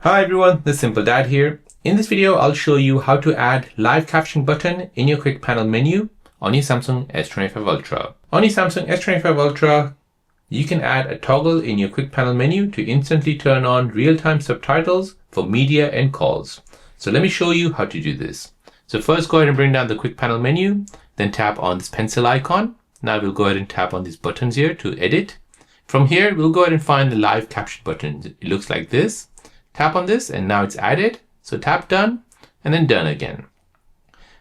Hi everyone, this is Simple Dad here. In this video, I'll show you how to add live caption button in your quick panel menu on your Samsung S25 Ultra. On your Samsung S25 Ultra, you can add a toggle in your quick panel menu to instantly turn on real-time subtitles for media and calls. So let me show you how to do this. So first go ahead and bring down the quick panel menu, then tap on this pencil icon. Now we'll go ahead and tap on these buttons here to edit. From here, we'll go ahead and find the live caption button. It looks like this. Tap on this and now it's added. So tap done and then done again.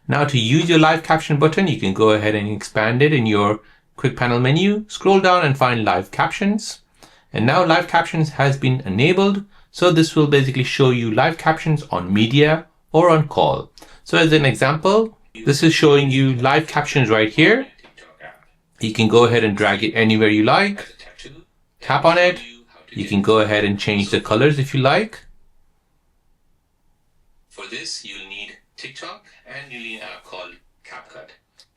Now to use your live caption button, you can go ahead and expand it in your quick panel menu, scroll down and find live captions. And now live captions has been enabled. So this will basically show you live captions on media or on call. So as an example, this is showing you live captions right here. You can go ahead and drag it anywhere you like. Tap on it. You can go ahead and change the colors if you like. For this, you'll need TikTok and you'll need an app called CapCut.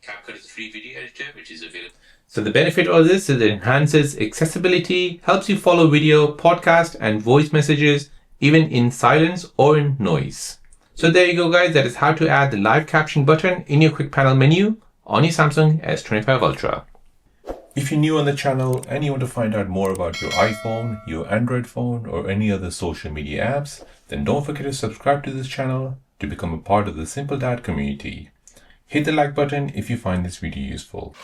CapCut is a free video editor which is available. So the benefit of this is it enhances accessibility, helps you follow video, podcast, and voice messages even in silence or in noise. So there you go, guys. That is how to add the live caption button in your quick panel menu on your Samsung S25 Ultra. If you're new on the channel and you want to find out more about your iPhone, your Android phone, or any other social media apps, then don't forget to subscribe to this channel to become a part of the Simple Dad community. Hit the like button if you find this video useful.